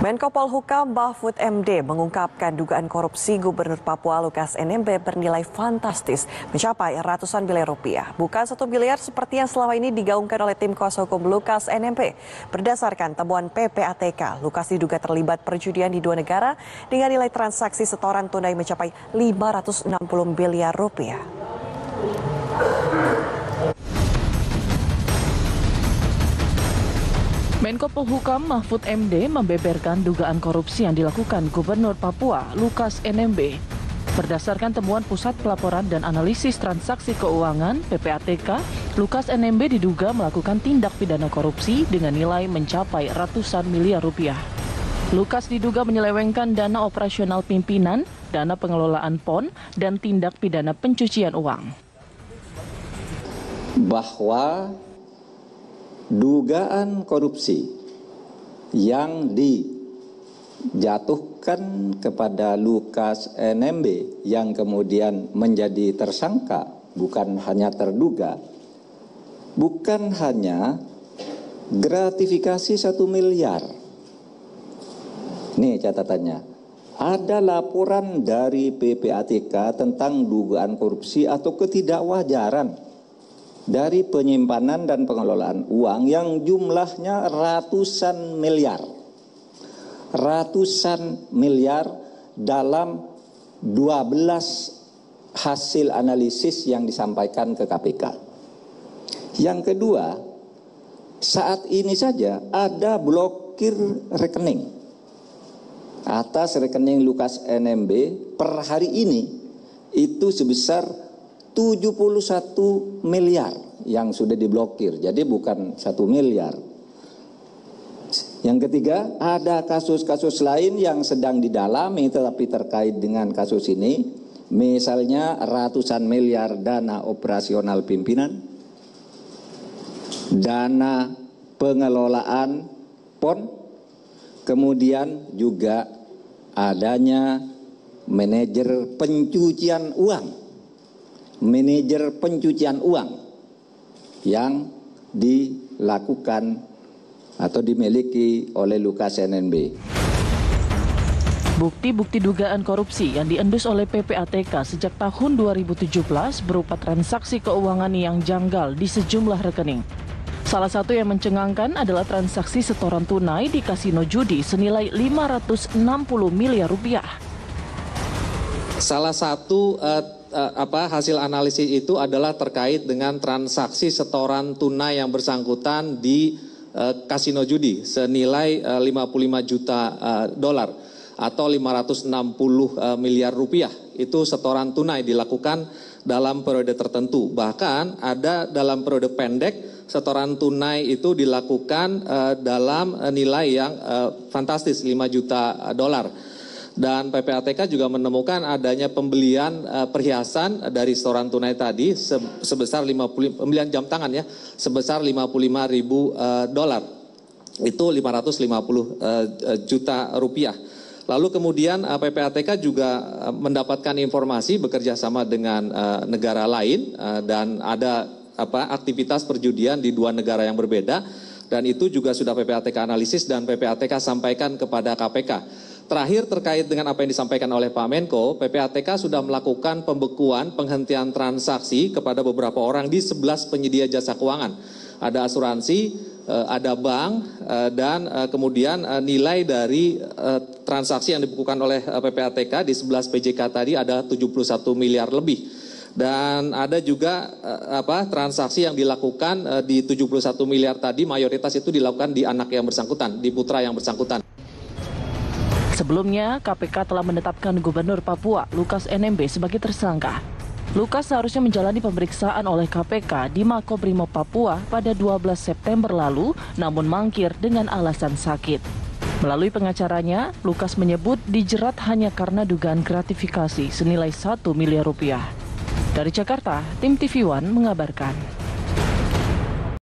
Menko Polhukam Mahfud MD mengungkapkan dugaan korupsi Gubernur Papua Lukas NMB bernilai fantastis mencapai ratusan miliar rupiah. Bukan 1 miliar seperti yang selama ini digaungkan oleh tim kuasa hukum Lukas NMB. Berdasarkan temuan PPATK, Lukas diduga terlibat perjudian di 2 negara dengan nilai transaksi setoran tunai mencapai 560 miliar rupiah. Menko Polhukam Mahfud MD membeberkan dugaan korupsi yang dilakukan Gubernur Papua Lukas NMB. Berdasarkan temuan Pusat Pelaporan dan Analisis Transaksi Keuangan (PPATK), Lukas NMB diduga melakukan tindak pidana korupsi dengan nilai mencapai ratusan miliar rupiah. Lukas diduga menyelewengkan dana operasional pimpinan, dana pengelolaan PON, dan tindak pidana pencucian uang. Bahwa dugaan korupsi yang dijatuhkan kepada Lukas NMB yang kemudian menjadi tersangka, bukan hanya terduga, bukan hanya gratifikasi 1 miliar. Nih catatannya, ada laporan dari PPATK tentang dugaan korupsi atau ketidakwajaran dari penyimpanan dan pengelolaan uang yang jumlahnya ratusan miliar dalam 12 hasil analisis yang disampaikan ke KPK. Yang kedua, saat ini saja ada blokir rekening atas rekening Lukas NMB per hari ini itu sebesar 71 miliar yang sudah diblokir, jadi bukan 1 miliar. Yang ketiga, ada kasus-kasus lain yang sedang didalami tetapi terkait dengan kasus ini, misalnya ratusan miliar dana operasional pimpinan, dana pengelolaan PON, kemudian juga adanya manajer pencucian uang yang dilakukan atau dimiliki oleh Lukas NMB. Bukti-bukti dugaan korupsi yang diendus oleh PPATK sejak tahun 2017 berupa transaksi keuangan yang janggal di sejumlah rekening. Salah satu yang mencengangkan adalah transaksi setoran tunai di kasino judi senilai 560 miliar rupiah. Salah satu hasil analisis itu adalah terkait dengan transaksi setoran tunai yang bersangkutan di kasino judi senilai 55 juta dolar atau 560 miliar rupiah. Itu setoran tunai dilakukan dalam periode tertentu. Bahkan ada dalam periode pendek setoran tunai itu dilakukan dalam nilai yang fantastis 5 juta dolar. Dan PPATK juga menemukan adanya pembelian perhiasan dari setoran tunai tadi sebesar pembelian jam tangan ya sebesar 55 ribu dolar, itu 550 juta rupiah. Lalu kemudian PPATK juga mendapatkan informasi bekerja sama dengan negara lain dan ada aktivitas perjudian di 2 negara yang berbeda, dan itu juga sudah PPATK analisis dan PPATK sampaikan kepada KPK. Terakhir terkait dengan apa yang disampaikan oleh Pak Menko, PPATK sudah melakukan pembekuan penghentian transaksi kepada beberapa orang di 11 penyedia jasa keuangan. Ada asuransi, ada bank, dan kemudian nilai dari transaksi yang dibekukan oleh PPATK di 11 PJK tadi ada 71 miliar lebih. Dan ada juga transaksi yang dilakukan di 71 miliar tadi, mayoritas itu dilakukan di anak yang bersangkutan, di putra yang bersangkutan. Sebelumnya, KPK telah menetapkan Gubernur Papua Lukas NMB sebagai tersangka. Lukas seharusnya menjalani pemeriksaan oleh KPK di Makobrimob Papua pada 12 September lalu, namun mangkir dengan alasan sakit. Melalui pengacaranya, Lukas menyebut dijerat hanya karena dugaan gratifikasi senilai 1 miliar rupiah. Dari Jakarta, tim TV One mengabarkan.